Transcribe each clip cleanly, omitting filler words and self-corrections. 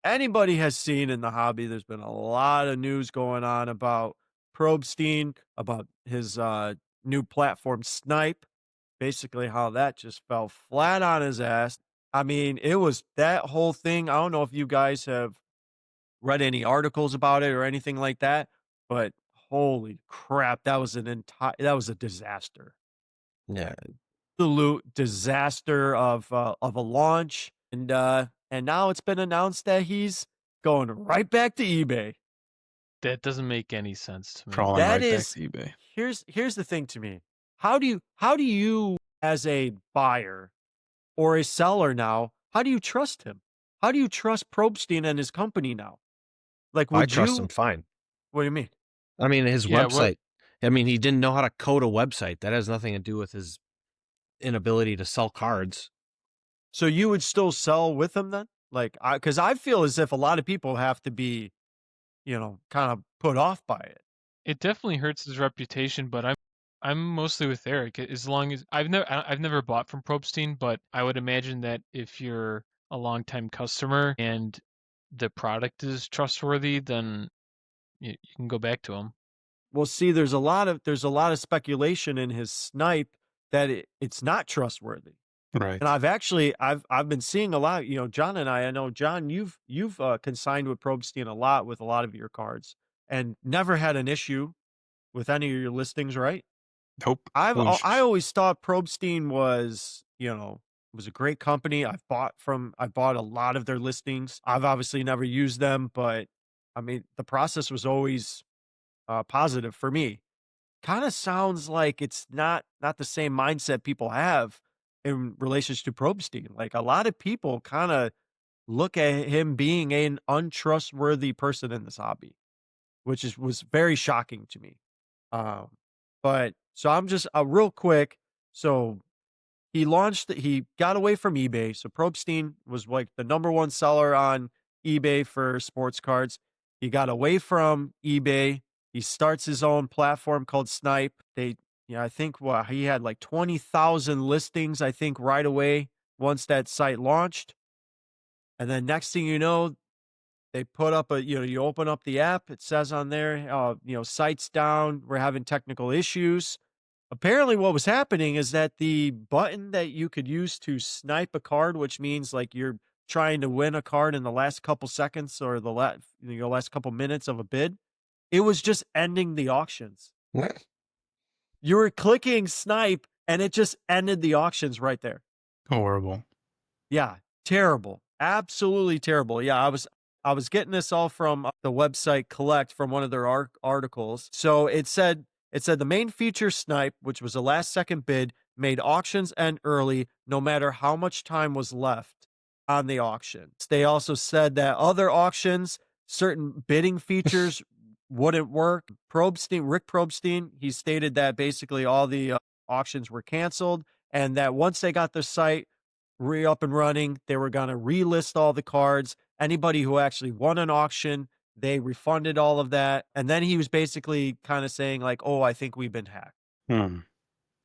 anybody has seen in the hobby, there's been a lot of news going on about Probstein, about his new platform Snype, basically how that just fell flat on his ass. I mean, it was that whole thing. I don't know if you guys have read any articles about it or anything like that, but holy crap, that was a disaster. Yeah, Absolute disaster of a launch, and now it's been announced that he's going right back to eBay. That doesn't make any sense to me. Crawling That right back is to eBay. here's the thing to me. How do you as a buyer or a seller now, how do you trust him? How do you trust Probstein and his company now? Like, I would trust him you fine. what do you mean? I mean, his Yeah, what website. I mean, he didn't know how to code a website. That has nothing to do with his inability to sell cards. So you would still sell with him then? Like, because I feel as if a lot of people have to be, kind of put off by it. it definitely hurts his reputation, but I'm mostly with Eric. As long as I've never bought from Probstein, but I would imagine that if you're a longtime customer and the product is trustworthy, then you can go back to him. Well, see, there's a lot of speculation in his snipe that it's not trustworthy. Right. And I've been seeing a lot, John and I know John, you've consigned with Probstein a lot with a lot of your cards and never had an issue with any of your listings, right? Nope. I always thought Probstein was a great company. I bought a lot of their listings. I've obviously never used them, but I mean, the process was always positive for me. Kind of sounds like it's not the same mindset people have in relations to Probstein. Like a lot of people kind of look at him being an untrustworthy person in this hobby, which was very shocking to me. Um, but so I'm just real quick. So he got away from eBay. So Probstein was like the number one seller on eBay for sports cards. He got away from eBay. He starts his own platform called Snipe. I think he had like 20,000 listings, I think, right away once that site launched. And then next thing you know, they put up you open up the app, it says on there, site's down, we're having technical issues. Apparently what was happening is that the button that you could use to snipe a card, which means like you're trying to win a card in the last couple seconds or the last couple minutes of a bid, it was just ending the auctions. What? You were clicking snipe and it just ended the auctions right there. Horrible. Yeah, terrible. Absolutely terrible. Yeah, I was getting this all from the website Collect from one of their articles. So it said the main feature Snipe, which was a last second bid, made auctions end early no matter how much time was left on the auction. They also said that other auctions, certain bidding features wouldn't work. Rick Probstein, he stated that basically all the auctions were canceled and that once they got the site up and running, they were going to relist all the cards. Anybody who actually won an auction, they refunded all of that. And then he was basically kind of saying like, "Oh, I think we've been hacked." Hmm.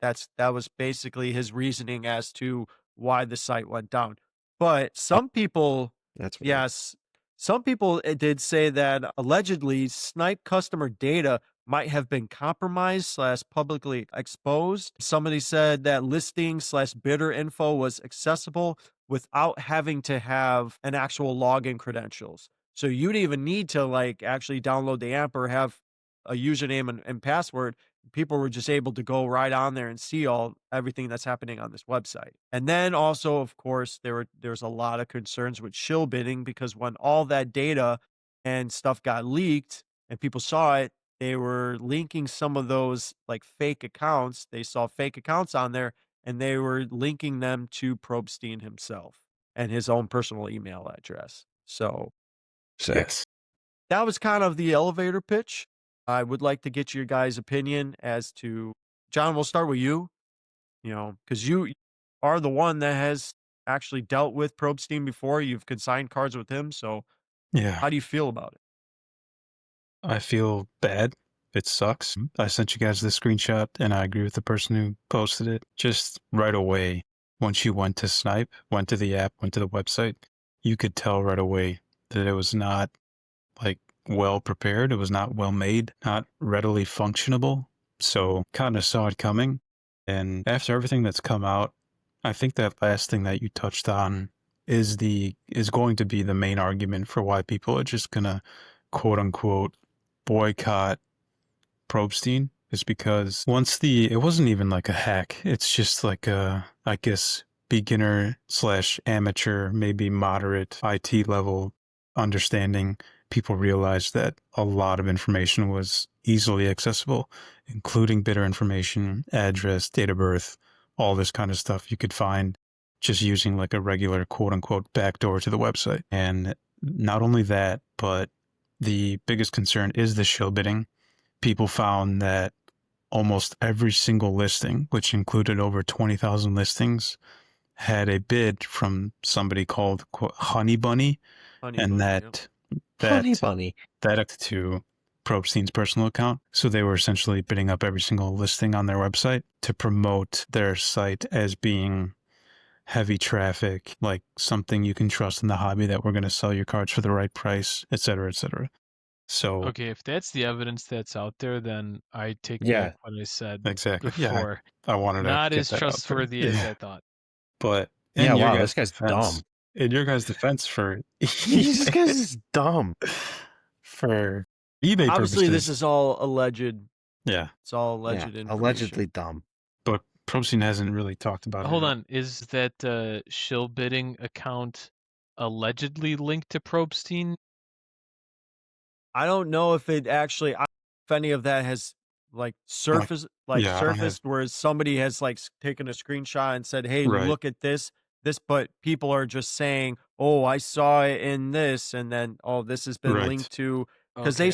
That was basically his reasoning as to why the site went down. But some people, That's weird. yes, some people did say that allegedly Snipe customer data might have been compromised slash publicly exposed. Somebody said that listing slash bidder info was accessible without having to have an actual login credentials. So you'd even need to like actually download the app or have a username and password. People were just able to go right on there and see everything that's happening on this website. And then also, of course, there's a lot of concerns with shill bidding because when all that data and stuff got leaked and people saw it, they were linking some of those like fake accounts. They saw fake accounts on there and they were linking them to Probstein himself and his own personal email address. So Sick. Yes. that was kind of the elevator pitch. I would like to get your guys' opinion as to John, we'll start with you, because you are the one that has actually dealt with Probstein before. You've consigned cards with him. So Yeah. how do you feel about it? I feel bad. It sucks. I sent you guys the screenshot, and I agree with the person who posted it. Just right away, once you went to Snipe, went to the app, went to the website, you could tell right away that it was not like well prepared. It was not well made, not readily functionable. So kind of saw it coming. And after everything that's come out, I think that last thing that you touched on is going to be the main argument for why people are just gonna quote unquote boycott Probstein, is because it wasn't even like a hack. It's just like a, I guess, beginner slash amateur, maybe moderate IT level understanding. People realized that a lot of information was easily accessible, including bidder information, address, date of birth, all this kind of stuff you could find just using like a regular quote unquote backdoor to the website. And not only that, but the biggest concern is the shill bidding. People found that almost every single listing, which included over 20,000 listings, had a bid from somebody called quote, Honey Bunny, Honey and Bunny, yep. Honey bunny. that to Probstein's personal account. So they were essentially bidding up every single listing on their website to promote their site as being heavy traffic, like something you can trust in the hobby, that we're going to sell your cards for the right price, et cetera, et cetera. So Okay, if that's the evidence that's out there, then I take Yeah. back what I said exactly. Yeah, before. I wanted to Not get as that out there. trustworthy as Yeah. I thought. But Yeah, in your wow, guys' this guy's defense, dumb. in your guys' defense for This guy's dumb. for eBay Obviously, purposes, this is all alleged. yeah. It's all alleged Yeah, information. allegedly dumb. But Probstein hasn't really talked about Hold it. on, is that shill bidding account allegedly linked to Probstein? I don't know if it actually, if any of that has like surfaced, yeah, I don't have where somebody has like taken a screenshot and said, "Hey, right. look at this." But people are just saying, "Oh, I saw it in this," and then, "Oh, this has been Right. linked to," because Okay.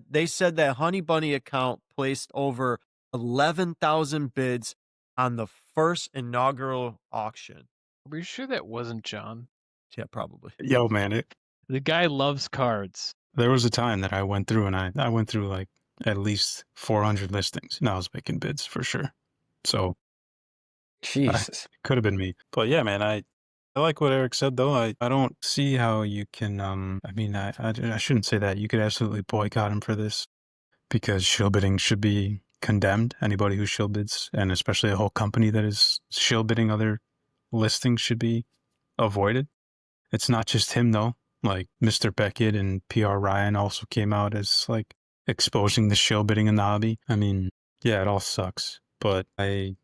they said that Honey Bunny account placed over 11,000 bids on the first inaugural auction. Are you sure that wasn't John? Yeah, probably. Yo, man, The guy loves cards. there was a time that I went through and I went through like at least 400 listings and I was making bids for sure. So Jesus. it could have been me. But yeah, man, I like what Eric said though. I don't see how you can I mean I shouldn't say that. You could absolutely boycott him for this, because shill bidding should be condemned. Anybody who shill bids, and especially a whole company that is shill bidding other listings, should be avoided. It's not just him though. Like Mr. Beckett and PR Ryan also came out as like exposing the shill bidding in the hobby. I mean, yeah, it all sucks, but I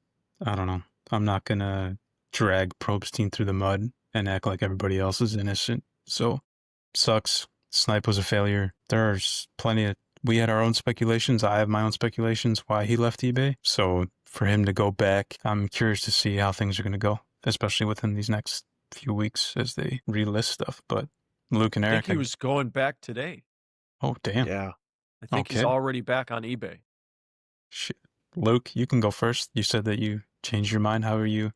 don't know. I'm not gonna drag Probstein through the mud and act like everybody else is innocent. So sucks. Snype was a failure. There's plenty of, we had our own speculations. I have my own speculations why he left eBay. So for him to go back, I'm curious to see how things are going to go, especially within these next few weeks as they relist stuff. But Luke and I Eric, think he was going back today. oh damn, Yeah. I think he's Okay. already back on eBay. shit. Luke, you can go first. You said that you changed your mind. How are you?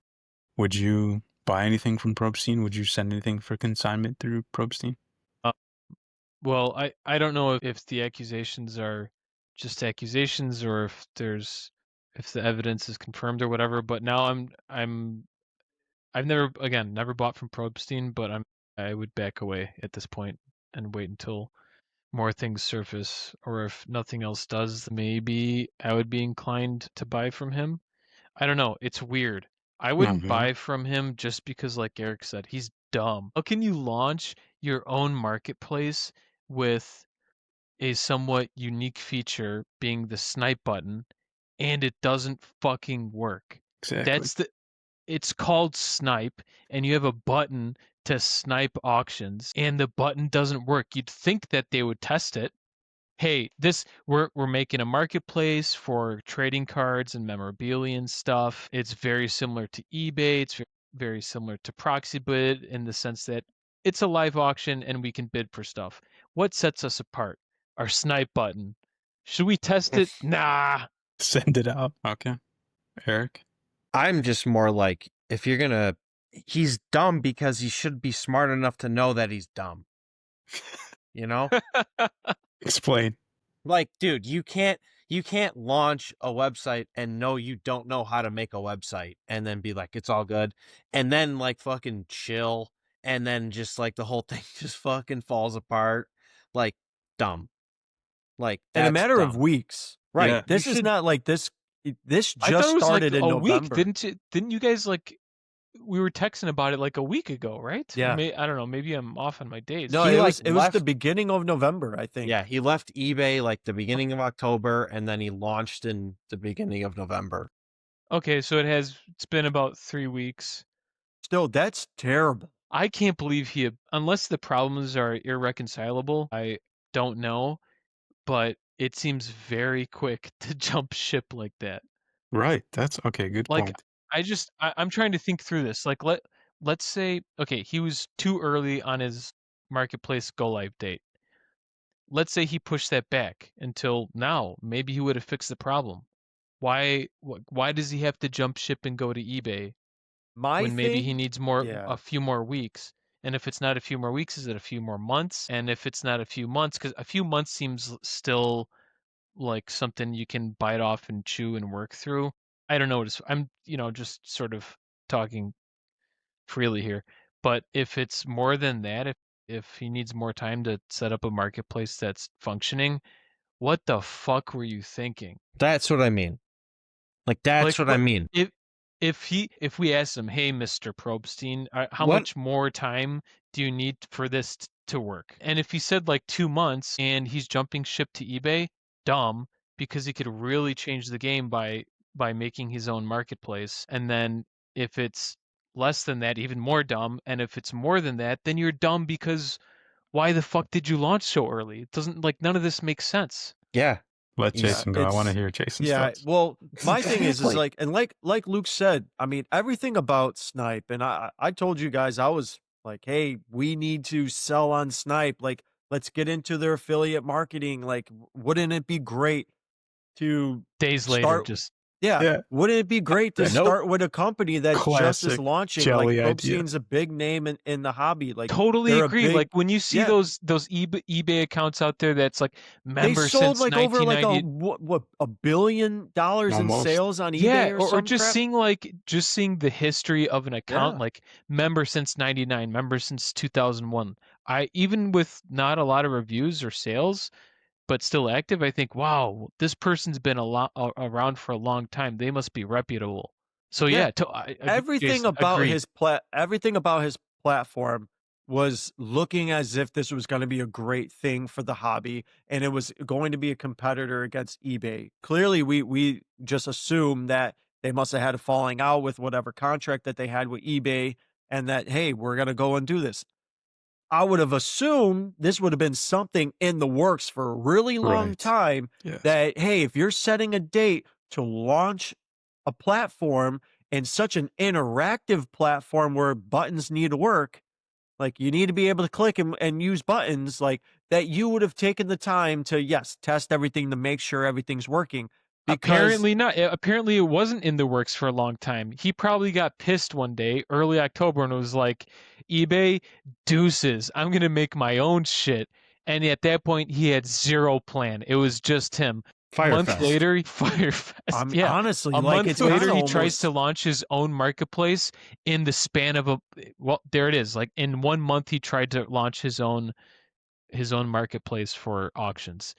Would you buy anything from Probstein? Would you send anything for consignment through Probstein? Well, I don't know if the accusations are just accusations or if the evidence is confirmed or whatever, but now I've never bought from Probstein, but I would back away at this point and wait until more things surface, or if nothing else does, maybe I would be inclined to buy from him. I don't know, it's weird. I wouldn't buy from him just because, like Eric said, he's dumb. How can you launch your own marketplace with a somewhat unique feature being the snipe button and it doesn't fucking work? Exactly. It's called Snype, and you have a button to snipe auctions, and the button doesn't work. You'd think that they would test it. Hey, we're making a marketplace for trading cards and memorabilia and stuff. It's very similar to eBay. It's very similar to Proxybid in the sense that it's a live auction and we can bid for stuff. What sets us apart? Our snipe button. Should we test it? Nah. Send it out. Okay. Eric? I'm just more like, if you're gonna, he's dumb because he should be smart enough to know that he's dumb. You know? Explain. Like, dude, you can't launch a website and know you don't know how to make a website and then be like, it's all good. And then like fucking Shill and then just like the whole thing just fucking falls apart. Like, dumb. Like, In a that's matter of dumb. weeks. Right. Yeah. You This is should, not like this. This I thought just it was like started in a week. November. Didn't you guys like? We were texting about it like a week ago, right? Or Yeah. I don't know. Maybe I'm off on my days. No, He, it like, was the left- beginning of November, I think. yeah, he left eBay like the beginning of October, and then he launched in the beginning of November. Okay, so it's been about 3 weeks. Still, that's terrible. I can't believe unless the problems are irreconcilable, I don't know, but it seems very quick to jump ship like that. Right. That's okay. Good Like, point. I'm trying to think through this. Like, let's say, okay, he was too early on his marketplace go live date. Let's say he pushed that back until now. Maybe he would have fixed the problem. Why does he have to jump ship and go to eBay My when maybe he thing, needs yeah. a few more weeks? And if it's not a few more weeks, is it a few more months? And if it's not a few months, because a few months seems still like something you can bite off and chew and work through. I don't know. I'm just sort of talking freely here. But if it's more than that, if he needs more time to set up a marketplace that's functioning, what the fuck were you thinking? That's what I mean. Like, that's what I mean. If we asked him, hey, Mr. Probstein, how What? much more time do you need for this to work? And if he said like 2 months and he's jumping ship to eBay, dumb, because he could really change the game by making his own marketplace. And then if it's less than that, even more dumb. And if it's more than that, then you're dumb because why the fuck did you launch so early? It doesn't, like, none of this makes sense. Yeah. Let Yeah, Jason go. I want to hear Jason's Yeah, thoughts. well, my thing is Exactly. like, and like Luke said, I mean, everything about Snype, and I told you guys, I was like, hey, we need to sell on Snype. Like, let's get into their affiliate marketing. Like, wouldn't it be great to Days later, start? just Yeah, Yeah. wouldn't it be great to Nope. start with a company that just is Classic launching? Like, jelly idea. Probstein's a big name in the hobby. Like, totally they're a agree. big, Like when you see yeah. those eBay accounts out there that's like They member sold since like over like 1990. what $1 billion in Almost. sales on Yeah, eBay or or some just crap. seeing the history of an account, Yeah. like member since 99, member since 2001. I even with not a lot of reviews or sales, but still active, I think, wow, this person's been around for a long time. They must be reputable. So Yeah. yeah, Everything Jason, about agreed. everything about his platform was looking as if this was going to be a great thing for the hobby and it was going to be a competitor against eBay. Clearly we just assumed that they must have had a falling out with whatever contract that they had with eBay and that hey, we're going to go and do this. I would have assumed this would have been something in the works for a really long Right. time Yes. that, hey, if you're setting a date to launch a platform and such an interactive platform where buttons need to work, like you need to be able to click and use buttons, like that you would have taken the time to, yes, test everything to make sure everything's working. Because Apparently not. Apparently it wasn't in the works for a long time. He probably got pissed one day, early October, and was like, eBay, deuces, I'm going to make my own shit. And at that point, he had zero plan. It was just him. A month Firefest. later, Firefest. I mean, Yeah. honestly, A like month it's later, kinda he tries almost to launch his own marketplace in the span of well, there it is. Like in 1 month, he tried to launch his own marketplace for auctions.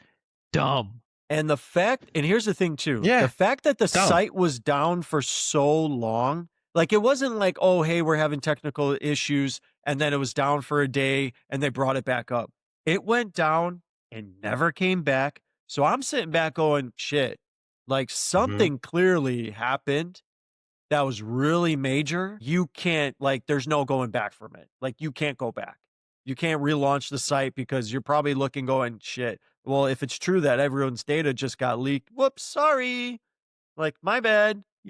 Dumb. and the fact and here's the thing too, Yeah. the fact that the Dumb. site was down for so long, like it wasn't like, "Oh, hey, we're having technical issues," and then it was down for a day and they brought it back up. It went down and never came back. So I'm sitting back going, "Shit, like something clearly happened that was really major. You can't like there's no going back from it. Like you can't go back. You can't relaunch the site because you're probably looking going, shit. Well, if it's true that everyone's data just got leaked, whoops, sorry. Like my bad.